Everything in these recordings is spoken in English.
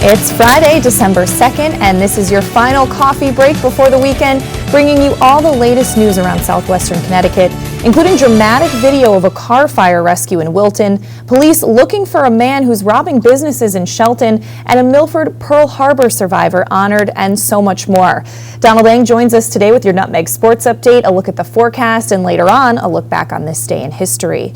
It's Friday, December 2nd, and this is your final coffee break before the weekend, bringing you all the latest news around southwestern Connecticut, including dramatic video of a car fire rescue in Wilton, police looking for a man who's robbing businesses in Shelton, and a Milford Pearl Harbor survivor honored, and so much more. Donald Lang joins us today with your Nutmeg Sports Update, a look at the forecast, and later on, a look back on this day in history.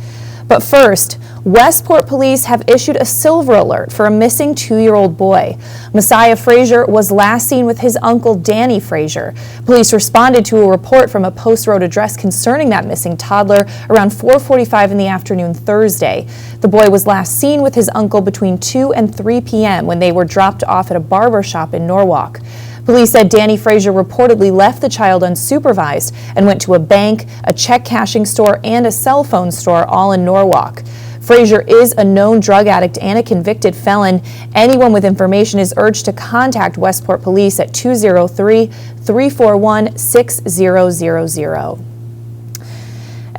But first, Westport police have issued a silver alert for a missing 2-year-old boy. Messiah Frazier was last seen with his uncle Danny Frazier. Police responded to a report from a Post Road address concerning that missing toddler around 4:45 in the afternoon Thursday. The boy was last seen with his uncle between 2 and 3 p.m. when they were dropped off at a barber shop in Norwalk. Police said Danny Frazier reportedly left the child unsupervised and went to a bank, a check cashing store, and a cell phone store, all in Norwalk. Frazier is a known drug addict and a convicted felon. Anyone with information is urged to contact Westport Police at 203-341-6000.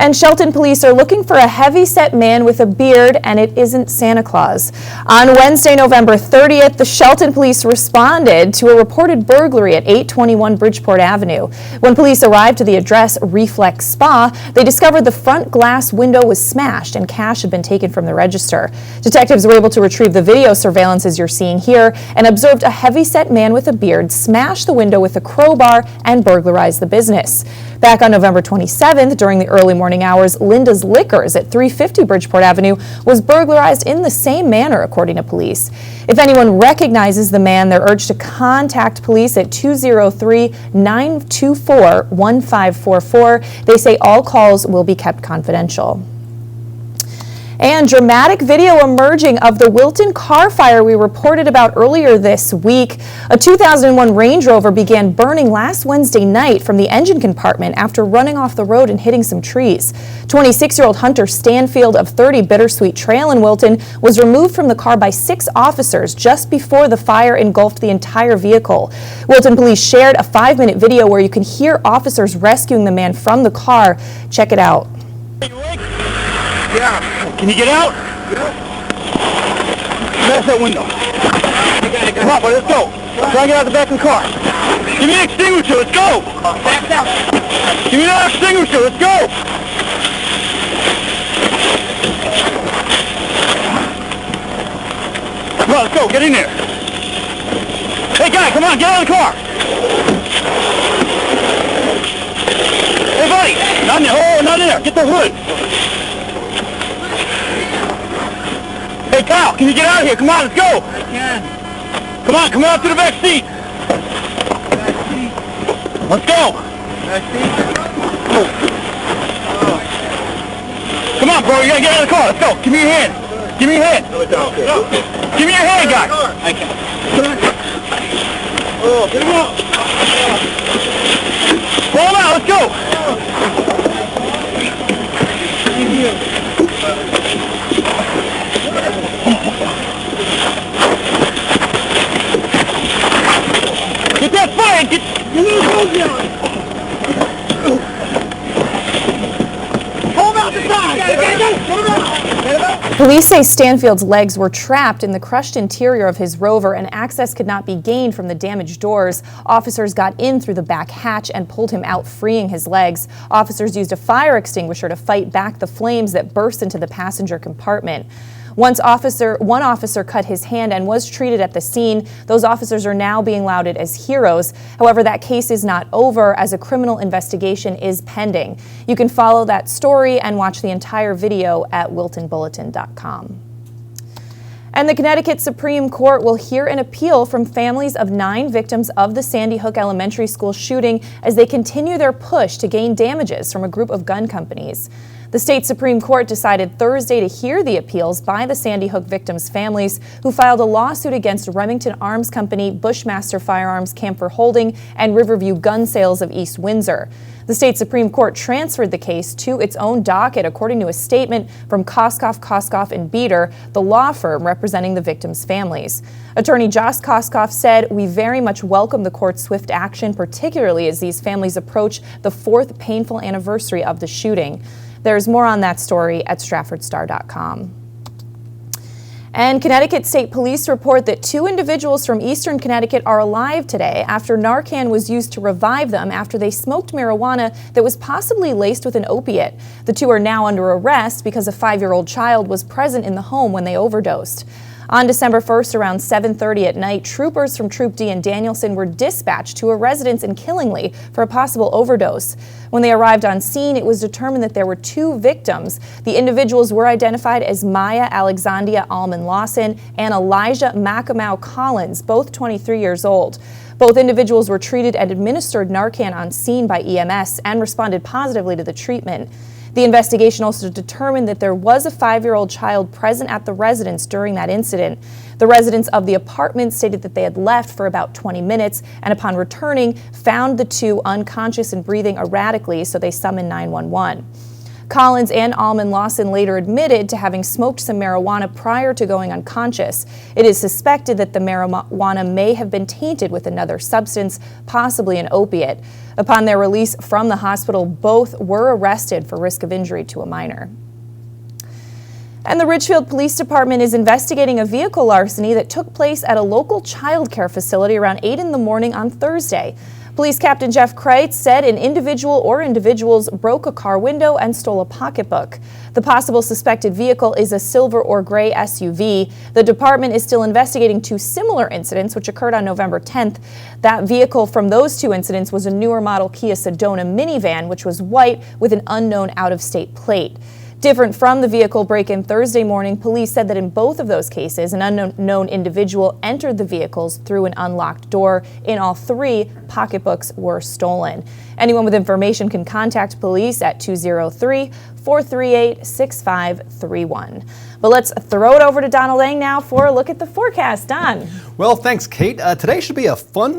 And Shelton police are looking for a heavy-set man with a beard, and it isn't Santa Claus. On Wednesday, November 30th, the Shelton police responded to a reported burglary at 821 Bridgeport Avenue. When police arrived to the address, Reflex Spa, they discovered the front glass window was smashed and cash had been taken from the register. Detectives were able to retrieve the video surveillance as you're seeing here and observed a heavy-set man with a beard smash the window with a crowbar and burglarize the business. Back on November 27th, during the early morning hours, Linda's Liquors at 350 Bridgeport Avenue was burglarized in the same manner, according to police. If anyone recognizes the man, they're urged to contact police at 203-924-1544. They say all calls will be kept confidential. And dramatic video emerging of the Wilton car fire we reported about earlier this week. A 2001 Range Rover began burning last Wednesday night from the engine compartment after running off the road and hitting some trees. 26-year-old Hunter Stanfield of 30 Bittersweet Trail in Wilton was removed from the car by 6 officers just before the fire engulfed the entire vehicle. Wilton police shared a 5-minute video where you can hear officers rescuing the man from the car. Check it out. Yeah. Can you get out? Yeah. Smash that window. Come on, buddy, let's go. Try and get out the back of the car. Give me an extinguisher, let's go. Back down. Give me another extinguisher, let's go. Come on, let's go, get in there. Hey, guy, come on, get out of the car. Hey, buddy. Not in there. Oh, not in there. Get the hood. Hey, Kyle, can you get out of here? Come on, let's go. I can. Come on, come out to the back seat. Back seat. Let's go. Back seat. Oh. Come on, bro, you gotta get out of the car. Let's go. Give me your hand. Give me your hand. Give me your hand, guy. I can. Oh, get him out. Pull him out, let's go. Thank you. Get that fire! Get your little hose down! Hold out the side! Police say Stanfield's legs were trapped in the crushed interior of his Rover and access could not be gained from the damaged doors. Officers got in through the back hatch and pulled him out, freeing his legs. Officers used a fire extinguisher to fight back the flames that burst into the passenger compartment. One officer cut his hand and was treated at the scene. Those officers are now being lauded as heroes. However, that case is not over as a criminal investigation is pending. You can follow that story and watch the entire video at wiltonbulletin.com. And the Connecticut Supreme Court will hear an appeal from families of 9 victims of the Sandy Hook Elementary School shooting as they continue their push to gain damages from a group of gun companies. The state Supreme Court decided Thursday to hear the appeals by the Sandy Hook victims' families who filed a lawsuit against Remington Arms Company, Bushmaster Firearms, Camphor Holding, and Riverview Gun Sales of East Windsor. The state Supreme Court transferred the case to its own docket, according to a statement from Koskoff, and Beater, the law firm representing the victims' families. Attorney Josh Koskoff said, "We very much welcome the court's swift action, particularly as these families approach the 4th painful anniversary of the shooting." There's more on that story at StraffordStar.com. And Connecticut State Police report that 2 individuals from eastern Connecticut are alive today after Narcan was used to revive them after they smoked marijuana that was possibly laced with an opiate. The 2 are now under arrest because a 5-year-old child was present in the home when they overdosed. On December 1st, around 7:30 at night, troopers from Troop D in Danielson were dispatched to a residence in Killingly for a possible overdose. When they arrived on scene, it was determined that there were 2 victims. The individuals were identified as Maya Alexandria Alman Lawson and Elijah Macamow Collins, both 23 years old. Both individuals were treated and administered Narcan on scene by EMS and responded positively to the treatment. The investigation also determined that there was a 5-year-old child present at the residence during that incident. The residents of the apartment stated that they had left for about 20 minutes and upon returning found the 2 unconscious and breathing erratically, so they summoned 911. Collins and Alman Lawson later admitted to having smoked some marijuana prior to going unconscious. It is suspected that the marijuana may have been tainted with another substance, possibly an opiate. Upon their release from the hospital, both were arrested for risk of injury to a minor. And the Ridgefield Police Department is investigating a vehicle larceny that took place at a local child care facility around 8 in the morning on Thursday. Police Captain Jeff Kreitz said an individual or individuals broke a car window and stole a pocketbook. The possible suspected vehicle is a silver or gray SUV. The department is still investigating 2 similar incidents which occurred on November 10th. That vehicle from those 2 incidents was a newer model Kia Sedona minivan, which was white with an unknown out-of-state plate. Different from the vehicle break-in Thursday morning, police said that in both of those cases, an unknown individual entered the vehicles through an unlocked door. In all 3, pocketbooks were stolen. Anyone with information can contact police at 203-438-6531. But let's throw it over to Don Lang now for a look at the forecast. Don. Well, thanks, Kate. Today should be a well,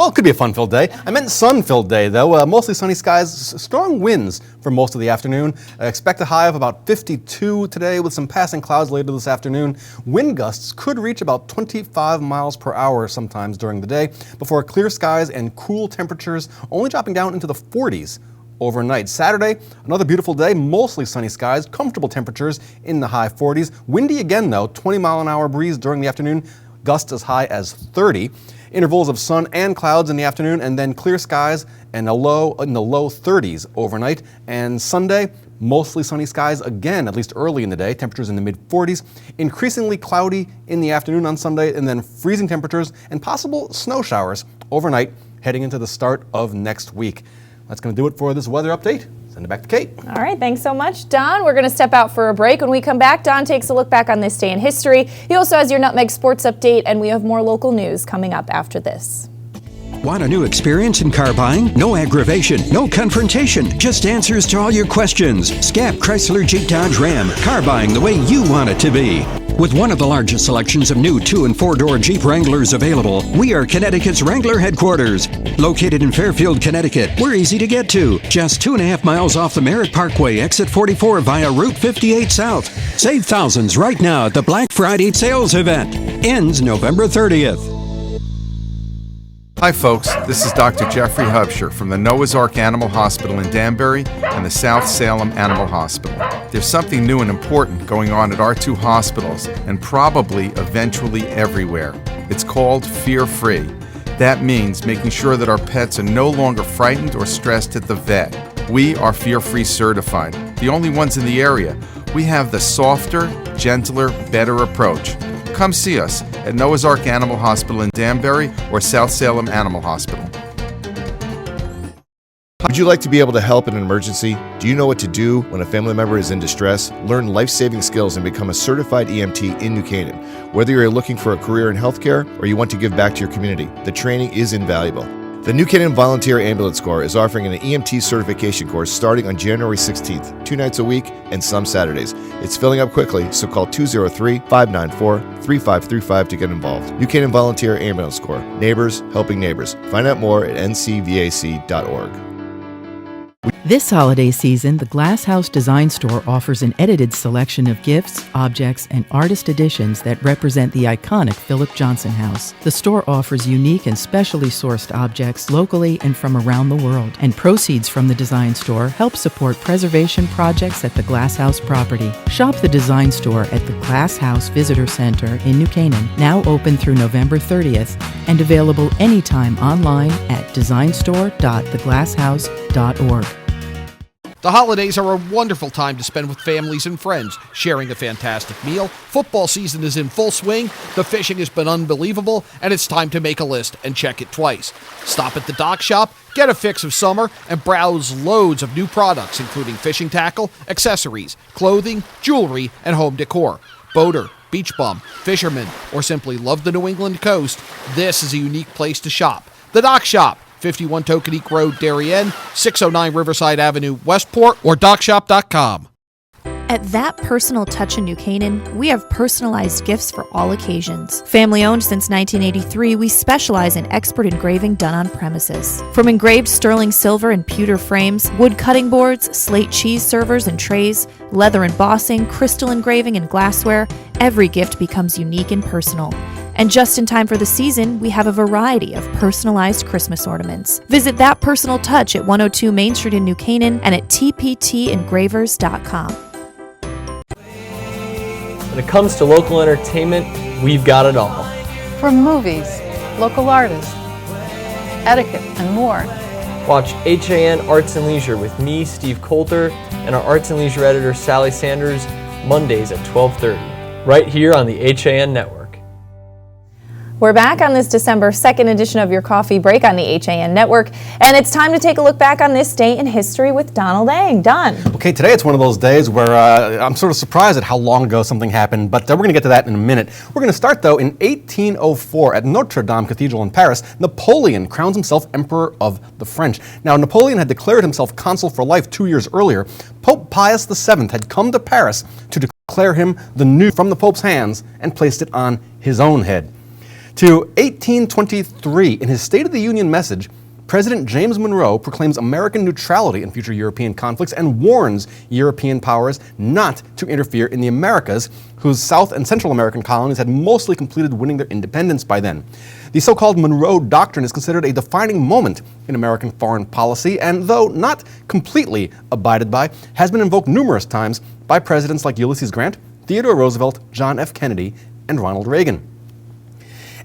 it could be a fun-filled day. I meant sun-filled day, though. Mostly sunny skies, strong winds for most of the afternoon. Expect a high of about 52 today with some passing clouds later this afternoon. Wind gusts could reach about 25 miles per hour sometimes during the day before clear skies and cool temperatures only dropping down into the 40s. Overnight. Saturday, another beautiful day, mostly sunny skies, comfortable temperatures in the high 40s. Windy again, though, 20-mile-an-hour breeze during the afternoon, gusts as high as 30. Intervals of sun and clouds in the afternoon, and then clear skies and a low in the low 30s overnight. And Sunday, mostly sunny skies again, at least early in the day, temperatures in the mid-40s. Increasingly cloudy in the afternoon on Sunday, and then freezing temperatures and possible snow showers overnight heading into the start of next week. That's going to do it for this weather update. Send it back to Kate. All right, thanks so much, Don. We're going to step out for a break. When we come back, Don takes a look back on this day in history. He also has your Nutmeg sports update, and we have more local news coming up after this. Want a new experience in car buying? No aggravation, no confrontation, just answers to all your questions. Scap Chrysler Jeep Dodge Ram, car buying the way you want it to be. With one of the largest selections of new 2- and 4-door Jeep Wranglers available, we are Connecticut's Wrangler headquarters. Located in Fairfield, Connecticut, we're easy to get to. Just 2.5 miles off the Merritt Parkway, exit 44 via Route 58 South. Save thousands right now at the Black Friday sales event. Ends November 30th. Hi folks, this is Dr. Jeffrey Hubsher from the Noah's Ark Animal Hospital in Danbury and the South Salem Animal Hospital. There's something new and important going on at our 2 hospitals and probably eventually everywhere. It's called Fear Free. That means making sure that our pets are no longer frightened or stressed at the vet. We are Fear Free certified, the only ones in the area. We have the softer, gentler, better approach. Come see us at Noah's Ark Animal Hospital in Danbury or South Salem Animal Hospital. Would you like to be able to help in an emergency? Do you know what to do when a family member is in distress? Learn life-saving skills and become a certified EMT in New Canaan. Whether you're looking for a career in healthcare or you want to give back to your community, the training is invaluable. The New Canaan Volunteer Ambulance Corps is offering an EMT certification course starting on January 16th, 2 nights a week and some Saturdays. It's filling up quickly, so call 203-594-3535 to get involved. New Canaan Volunteer Ambulance Corps. Neighbors helping neighbors. Find out more at ncvac.org. This holiday season, the Glass House Design Store offers an edited selection of gifts, objects, and artist editions that represent the iconic Philip Johnson House. The store offers unique and specially sourced objects locally and from around the world, and proceeds from the design store help support preservation projects at the Glass House property. Shop the design store at the Glass House Visitor Center in New Canaan, now open through November 30th, and available anytime online at designstore.theglasshouse.org. The holidays are a wonderful time to spend with families and friends, sharing a fantastic meal. Football season is in full swing, the fishing has been unbelievable, and it's time to make a list and check it twice. Stop at the Dock Shop, get a fix of summer, and browse loads of new products, including fishing tackle, accessories, clothing, jewelry, and home decor. Boater, beach bum, fisherman, or simply love the New England coast, this is a unique place to shop. The Dock Shop, 51 Tokenique Road, Darien, 609 Riverside Avenue, Westport, or dockshop.com. At That Personal Touch in New Canaan, we have personalized gifts for all occasions. Family owned since 1983, we specialize in expert engraving done on premises. From engraved sterling silver and pewter frames, wood cutting boards, slate cheese servers and trays, leather embossing, crystal engraving, and glassware, every gift becomes unique and personal. And just in time for the season, we have a variety of personalized Christmas ornaments. Visit That Personal Touch at 102 Main Street in New Canaan and at tptengravers.com. When it comes to local entertainment, we've got it all. From movies, local artists, etiquette, and more. Watch HAN Arts and Leisure with me, Steve Coulter, and our Arts and Leisure editor, Sally Sanders, Mondays at 12:30, right here on the HAN Network. We're back on this December 2nd edition of Your Coffee Break on the HAN Network, and it's time to take a look back on this day in history with Donald Eng. Don. Okay, today it's one of those days where I'm sort of surprised at how long ago something happened, but we're going to get to that in a minute. We're going to start, though, in 1804 at Notre Dame Cathedral in Paris. Napoleon crowns himself Emperor of the French. Now, Napoleon had declared himself consul for life 2 years earlier. Pope Pius VII had come to Paris to declare him the new from the Pope's hands and placed it on his own head. To 1823, in his State of the Union message, President James Monroe proclaims American neutrality in future European conflicts and warns European powers not to interfere in the Americas, whose South and Central American colonies had mostly completed winning their independence by then. The so-called Monroe Doctrine is considered a defining moment in American foreign policy, and though not completely abided by, has been invoked numerous times by presidents like Ulysses Grant, Theodore Roosevelt, John F. Kennedy, and Ronald Reagan.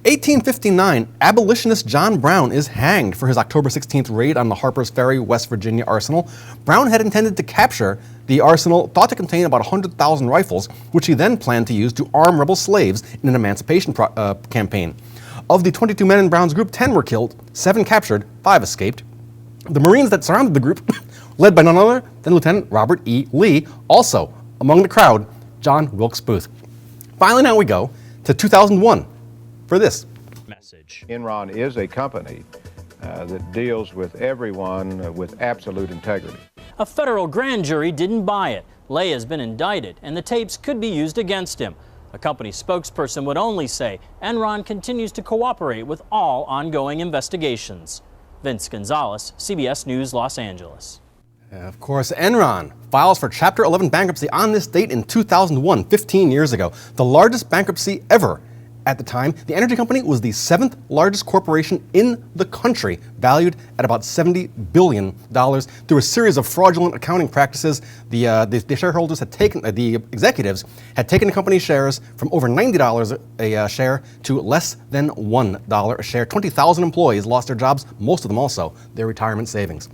1859, abolitionist John Brown is hanged for his October 16th raid on the Harper's Ferry, West Virginia arsenal. Brown had intended to capture the arsenal, thought to contain about 100,000 rifles, which he then planned to use to arm rebel slaves in an emancipation campaign. Of the 22 men in Brown's group, 10 were killed, 7 captured, 5 escaped. The Marines that surrounded the group, led by none other than Lieutenant Robert E. Lee, also among the crowd, John Wilkes Booth. Finally, now we go to 2001. For this message. Enron is a company that deals with everyone with absolute integrity. A federal grand jury didn't buy it. Lay has been indicted, and the tapes could be used against him. A company spokesperson would only say Enron continues to cooperate with all ongoing investigations. Vince Gonzalez, CBS News, Los Angeles. Of course, Enron files for Chapter 11 bankruptcy on this date in 2001, 15 years ago, the largest bankruptcy ever. At the time, the energy company was the 7th largest corporation in the country, valued at about $70 billion. Through a series of fraudulent accounting practices, the shareholders had taken, the executives had taken the company's shares from over $90 a share to less than $1 a share. 20,000 employees lost their jobs, most of them also their retirement savings.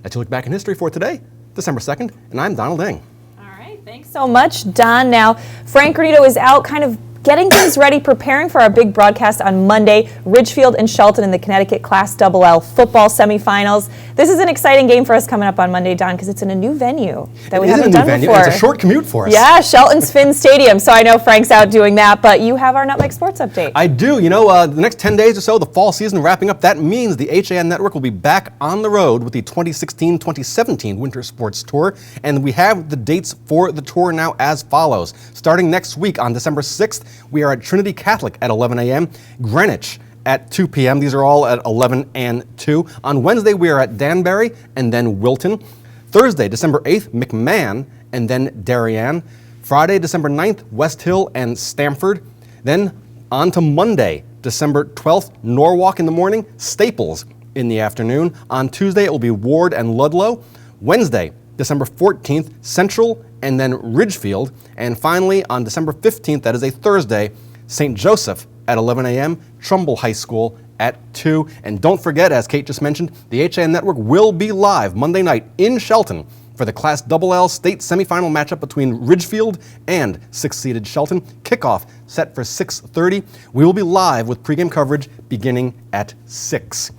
That's your look back in history for today, December 2nd, and I'm Donald Eng. All right, thanks so much, Don. Now, Frank Granito is out kind of getting things ready, preparing for our big broadcast on Monday, Ridgefield and Shelton in the Connecticut Class LL football semifinals. This is an exciting game for us coming up on Monday, Don, because it's in a new venue that we haven't done before. It's a short commute for us. Yeah, Shelton's Finn Stadium. So I know Frank's out doing that, but you have our Nutmeg Sports Update. I do. You know, the next 10 days or so, the fall season wrapping up. That means the HAN Network will be back on the road with the 2016-2017 Winter Sports Tour. And we have the dates for the tour now as follows. Starting next week on December 6th, we are at Trinity Catholic at 11 a.m., Greenwich at 2 p.m. These are all at 11 and 2. On Wednesday, we are at Danbury and then Wilton. Thursday, December 8th, McMahon and then Darien. Friday, December 9th, West Hill and Stamford. Then on to Monday, December 12th, Norwalk in the morning, Staples in the afternoon. On Tuesday, it will be Ward and Ludlow. Wednesday, December 14th, Central and then Ridgefield. And finally, on December 15th, that is a Thursday, St. Joseph at 11 a.m., Trumbull High School at 2. And don't forget, as Kate just mentioned, the HAN Network will be live Monday night in Shelton for the Class LL state semifinal matchup between Ridgefield and 6th-seeded Shelton. Kickoff set for 6:30. We will be live with pregame coverage beginning at 6.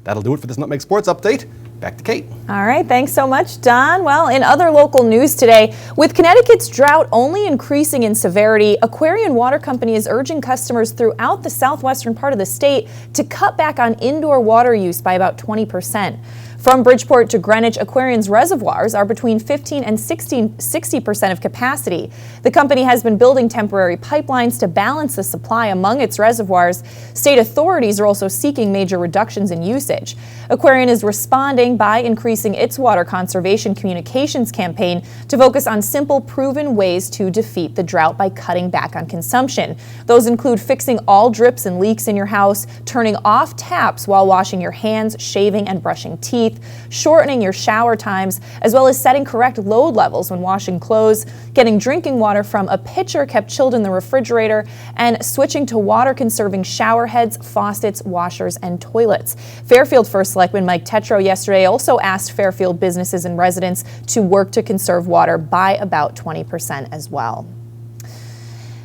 That'll do it for this Nutmeg Sports Update. Back to Kate. All right, thanks so much, Don. Well, in other local news today, with Connecticut's drought only increasing in severity, Aquarian Water Company is urging customers throughout the southwestern part of the state to cut back on indoor water use by about 20%. From Bridgeport to Greenwich, Aquarian's reservoirs are between 15 and 60% of capacity. The company has been building temporary pipelines to balance the supply among its reservoirs. State authorities are also seeking major reductions in usage. Aquarian is responding by increasing its water conservation communications campaign to focus on simple, proven ways to defeat the drought by cutting back on consumption. Those include fixing all drips and leaks in your house, turning off taps while washing your hands, shaving, and brushing teeth, shortening your shower times, as well as setting correct load levels when washing clothes, getting drinking water from a pitcher kept chilled in the refrigerator, and switching to water-conserving shower heads, faucets, washers, and toilets. Fairfield First Selectman Mike Tetro yesterday also asked Fairfield businesses and residents to work to conserve water by about 20% as well.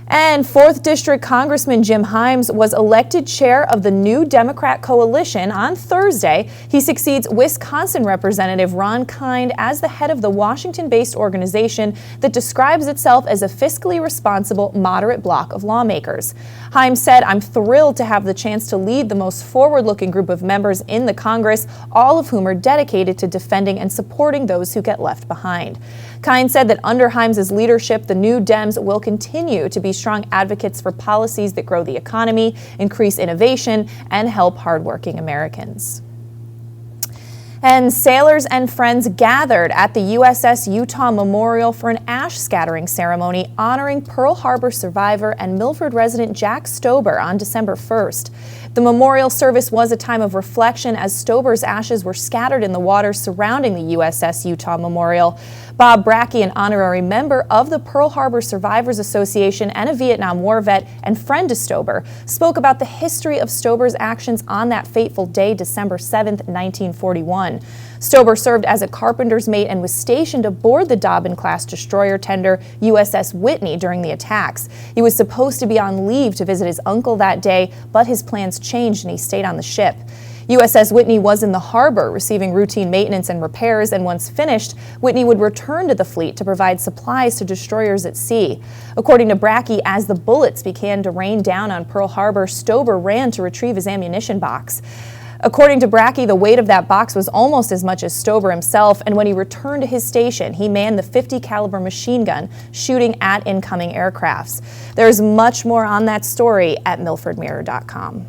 And 4th District Congressman Jim Himes was elected chair of the new Democrat coalition on Thursday. He succeeds Wisconsin Representative Ron Kind as the head of the Washington-based organization that describes itself as a fiscally responsible, moderate bloc of lawmakers. Himes said, "I'm thrilled to have the chance to lead the most forward-looking group of members in the Congress, all of whom are dedicated to defending and supporting those who get left behind." Kind said that under Himes' leadership, the new Dems will continue to be strong advocates for policies that grow the economy, increase innovation, and help hardworking Americans. And sailors and friends gathered at the USS Utah Memorial for an ash scattering ceremony honoring Pearl Harbor survivor and Milford resident Jack Stober on December 1st. The memorial service was a time of reflection as Stober's ashes were scattered in the waters surrounding the USS Utah Memorial. Bob Brackey, an honorary member of the Pearl Harbor Survivors Association and a Vietnam War vet and friend to Stober, spoke about the history of Stober's actions on that fateful day, December 7th, 1941. Stober served as a carpenter's mate and was stationed aboard the Dobbin-class destroyer tender USS Whitney during the attacks. He was supposed to be on leave to visit his uncle that day, but his plans changed and he stayed on the ship. USS Whitney was in the harbor receiving routine maintenance and repairs, and once finished, Whitney would return to the fleet to provide supplies to destroyers at sea. According to Brackey, as the bullets began to rain down on Pearl Harbor, Stober ran to retrieve his ammunition box. According to Brackey, the weight of that box was almost as much as Stober himself, and when he returned to his station, he manned the .50 caliber machine gun, shooting at incoming aircrafts. There's much more on that story at milfordmirror.com.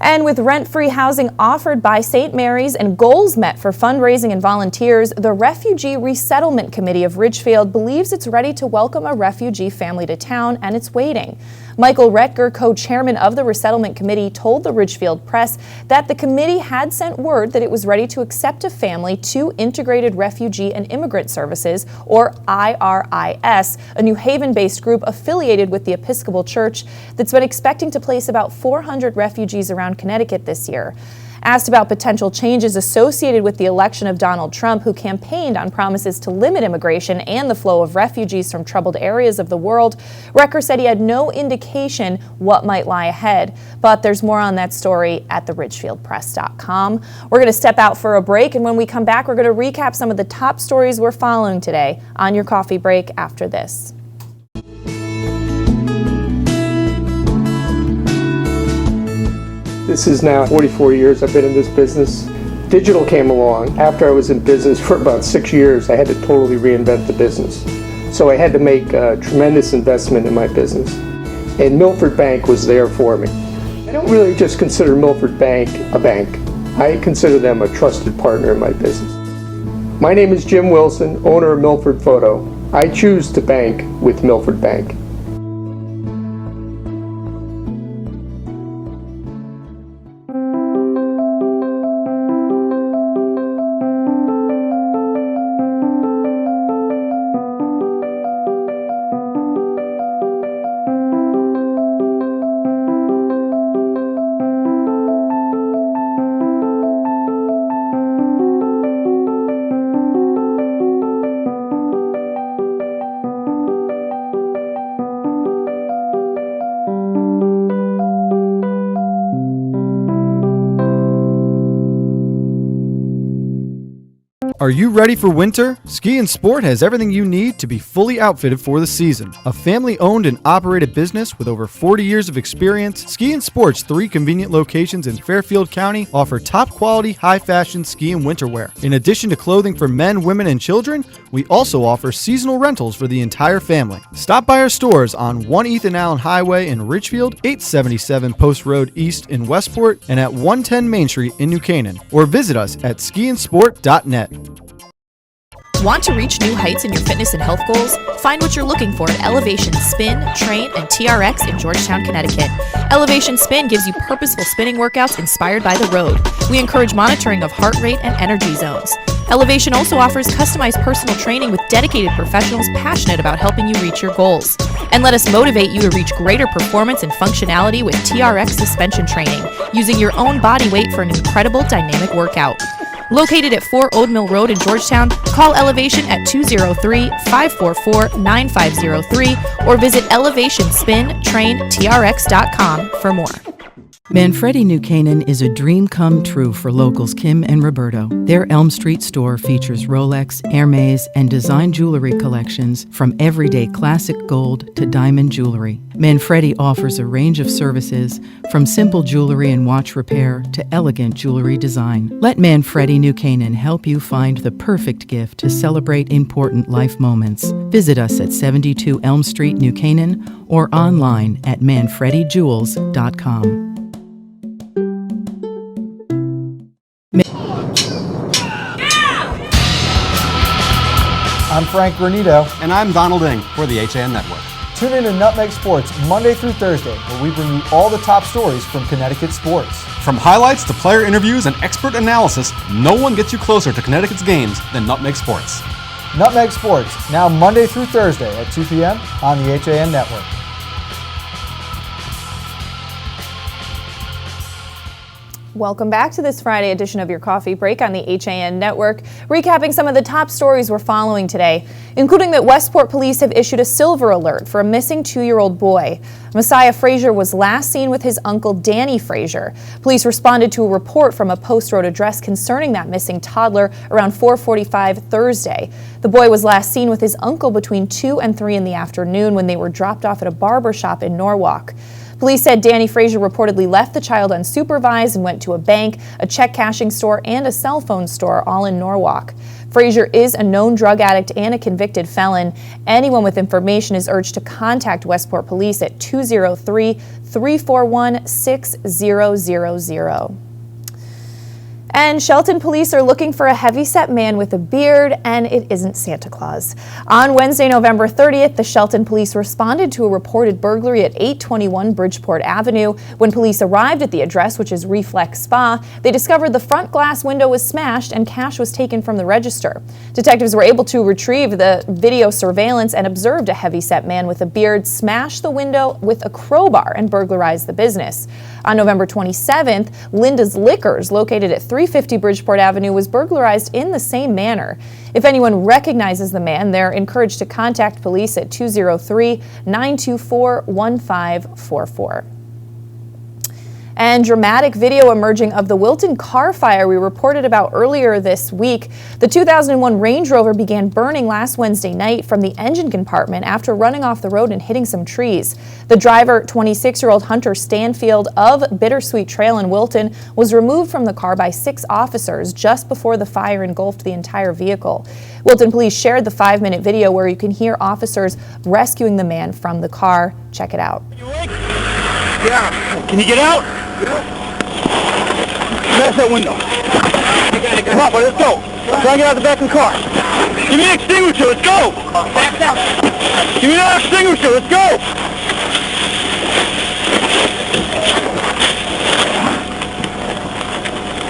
And with rent-free housing offered by St. Mary's and goals met for fundraising and volunteers, the Refugee Resettlement Committee of Ridgefield believes it's ready to welcome a refugee family to town, and it's waiting. Michael Retger, co-chairman of the Resettlement Committee, told the Ridgefield Press that the committee had sent word that it was ready to accept a family to Integrated Refugee and Immigrant Services, or IRIS, a New Haven-based group affiliated with the Episcopal Church that's been expecting to place about 400 refugees around Connecticut this year. Asked about potential changes associated with the election of Donald Trump, who campaigned on promises to limit immigration and the flow of refugees from troubled areas of the world, Recker said he had no indication what might lie ahead. But there's more on that story at theridgefieldpress.com. We're going to step out for a break, and when we come back, we're going to recap some of the top stories we're following today on your coffee break after this. This is now 44 years I've been in this business. Digital came along. After I was in business for about 6 years, I had to totally reinvent the business. So I had to make a tremendous investment in my business. And Milford Bank was there for me. I don't really just consider Milford Bank a bank. I consider them a trusted partner in my business. My name is Jim Wilson, owner of Milford Photo. I choose to bank with Milford Bank. Are you ready for winter? Ski and Sport has everything you need to be fully outfitted for the season. A family-owned and operated business with over 40 years of experience, Ski and Sport's 3 convenient locations in Fairfield County offer top-quality, high-fashion ski and winter wear. In addition to clothing for men, women, and children, we also offer seasonal rentals for the entire family. Stop by our stores on 1 Ethan Allen Highway in Ridgefield, 877 Post Road East in Westport, and at 110 Main Street in New Canaan, or visit us at skiandsport.net. Want to reach new heights in your fitness and health goals? Find what you're looking for at Elevation Spin, Train, and TRX in Georgetown, Connecticut. Elevation Spin gives you purposeful spinning workouts inspired by the road. We encourage monitoring of heart rate and energy zones. Elevation also offers customized personal training with dedicated professionals passionate about helping you reach your goals. And let us motivate you to reach greater performance and functionality with TRX suspension training, using your own body weight for an incredible dynamic workout. Located at 4 Old Mill Road in Georgetown, call Elevation at 203-544-9503 or visit elevationspintraintrx.com for more. Manfredi New Canaan is a dream come true for locals Kim and Roberto. Their Elm Street store features Rolex, Hermes, and design jewelry collections from everyday classic gold to diamond jewelry. Manfredi offers a range of services from simple jewelry and watch repair to elegant jewelry design. Let Manfredi New Canaan help you find the perfect gift to celebrate important life moments. Visit us at 72 Elm Street, New Canaan, or online at manfredijewels.com. I'm Frank Granito. And I'm Donald Ng for the HAN Network. Tune in to Nutmeg Sports Monday through Thursday, where we bring you all the top stories from Connecticut sports. From highlights to player interviews and expert analysis, no one gets you closer to Connecticut's games than Nutmeg Sports. Nutmeg Sports, now Monday through Thursday at 2 p.m. on the HAN Network. Welcome back to this Friday edition of your Coffee Break on the HAN Network, recapping some of the top stories we're following today, including that Westport police have issued a silver alert for a missing 2-year-old boy. Messiah Frazier was last seen with his uncle Danny Frazier. Police responded to a report from a Post Road address concerning that missing toddler around 4:45 Thursday. The boy was last seen with his uncle between 2 and 3 in the afternoon when they were dropped off at a barber shop in Norwalk. Police said Danny Frazier reportedly left the child unsupervised and went to a bank, a check cashing store, and a cell phone store, all in Norwalk. Frazier is a known drug addict and a convicted felon. Anyone with information is urged to contact Westport Police at 203-341-6000. And Shelton police are looking for a heavyset man with a beard, and it isn't Santa Claus. On Wednesday, November 30th, the Shelton police responded to a reported burglary at 821 Bridgeport Avenue. When police arrived at the address, which is Reflex Spa, they discovered the front glass window was smashed and cash was taken from the register. Detectives were able to retrieve the video surveillance and observed a heavyset man with a beard smash the window with a crowbar and burglarize the business. On November 27th, Linda's Liquors, located at 350 Bridgeport Avenue, was burglarized in the same manner. If anyone recognizes the man, they're encouraged to contact police at 203-924-1544. And dramatic video emerging of the Wilton car fire we reported about earlier this week. The 2001 Range Rover began burning last Wednesday night from the engine compartment after running off the road and hitting some trees. The driver, 26-year-old Hunter Stanfield of Bittersweet Trail in Wilton, was removed from the car by 6 officers just before the fire engulfed the entire vehicle. Wilton police shared the 5-minute video where you can hear officers rescuing the man from the car. Check it out. Yeah. Can you get out? Smash that window. Come on, buddy, let's go. Try and get out the back of the car. Give me an extinguisher, let's go. Give me another extinguisher, let's go.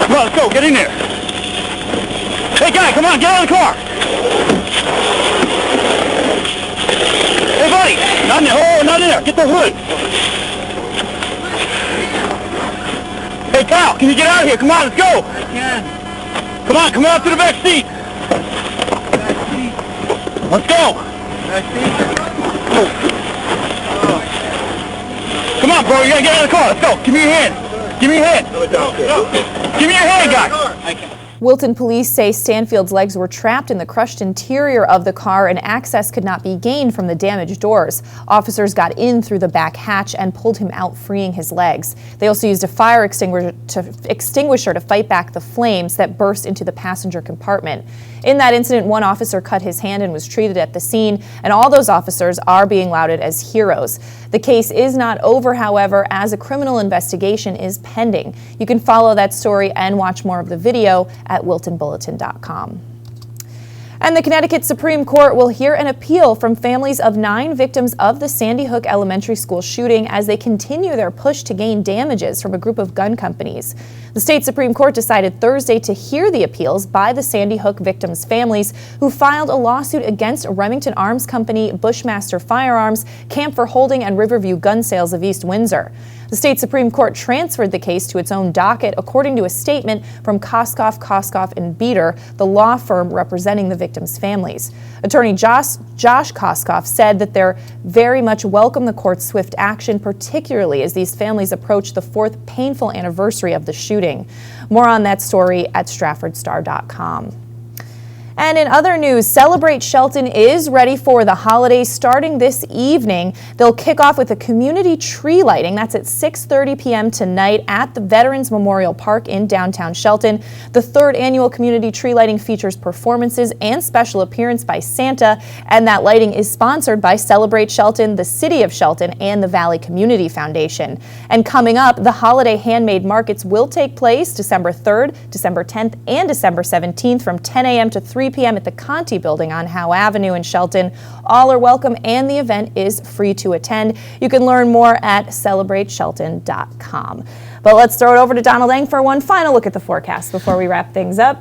Come on, let's go, get in there. Hey, guy, come on, get out of the car. Hey, buddy, not in there, oh, not in there, get the hood. Hey, Kyle, can you get out of here? Come on, let's go. I can. Come on, come out to the back seat. Back seat. Let's go. Back seat. Come on, bro, you gotta get out of the car. Let's go. Give me your hand. Give me your hand. Give me your hand, guy. Wilton police say Stanfield's legs were trapped in the crushed interior of the car and access could not be gained from the damaged doors. Officers got in through the back hatch and pulled him out, freeing his legs. They also used a fire extinguisher to fight back the flames that burst into the passenger compartment. In that incident, one officer cut his hand and was treated at the scene, and all those officers are being lauded as heroes. The case is not over, however, as a criminal investigation is pending. You can follow that story and watch more of the video at wiltonbulletin.com. And the Connecticut Supreme Court will hear an appeal from families of 9 victims of the Sandy Hook Elementary School shooting as they continue their push to gain damages from a group of gun companies. The state Supreme Court decided Thursday to hear the appeals by the Sandy Hook victims' families who filed a lawsuit against Remington Arms Company, Bushmaster Firearms, Camp for Holding, and Riverview Gun Sales of East Windsor. The state Supreme Court transferred the case to its own docket, according to a statement from Koskoff and Beater, the law firm representing the victims' families. Attorney Josh Koskoff said that they're very much welcome the court's swift action, particularly as these families approach the 4th painful anniversary of the shooting. More on that story at StraffordStar.com. And in other news, Celebrate Shelton is ready for the holidays starting this evening. They'll kick off with a community tree lighting. That's at 6:30 p.m. tonight at the Veterans Memorial Park in downtown Shelton. The 3rd annual community tree lighting features performances and special appearance by Santa, and that lighting is sponsored by Celebrate Shelton, the City of Shelton, and the Valley Community Foundation. And coming up, the holiday handmade markets will take place December 3rd, December 10th, and December 17th from 10 a.m. to 3 p.m. at the Conti Building on Howe Avenue in Shelton. All are welcome and the event is free to attend. You can learn more at celebrateshelton.com. But let's throw it over to Donald Eng for one final look at the forecast before we wrap things up.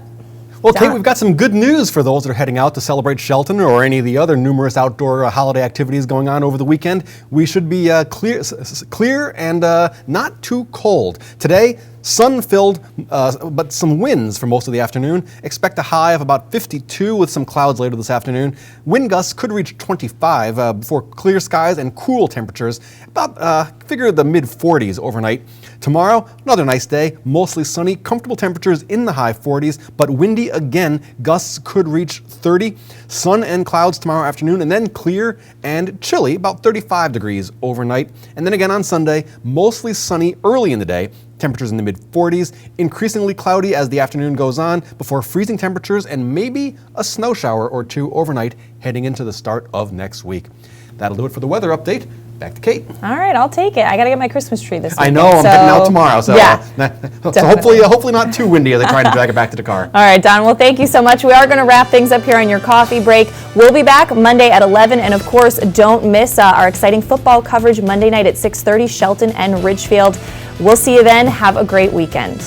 Well, Kate, we've got some good news for those that are heading out to celebrate Shelton or any of the other numerous outdoor holiday activities going on over the weekend. We should be clear and not too cold. Today, sun-filled, but some winds for most of the afternoon. Expect a high of about 52 with some clouds later this afternoon. Wind gusts could reach 25 before clear skies and cool temperatures, about figure the mid-40s overnight. Tomorrow, another nice day, mostly sunny, comfortable temperatures in the high 40s, but windy again. Gusts could reach 30. Sun and clouds tomorrow afternoon, and then clear and chilly, about 35 degrees overnight. And then again on Sunday, mostly sunny early in the day. Temperatures in the mid-40s, increasingly cloudy as the afternoon goes on, before freezing temperatures and maybe a snow shower or two overnight heading into the start of next week. That'll do it for the weather update. Back to Kate. All right, I'll take it. I got to get my Christmas tree this weekend. I know, I'm heading out tomorrow, so, yeah, so hopefully not too windy as I try to drag it back to the car. All right, Don, well, thank you so much. We are going to wrap things up here on your coffee break. We'll be back Monday at 11, and of course, don't miss our exciting football coverage Monday night at 6:30, Shelton and Ridgefield. We'll see you then. Have a great weekend.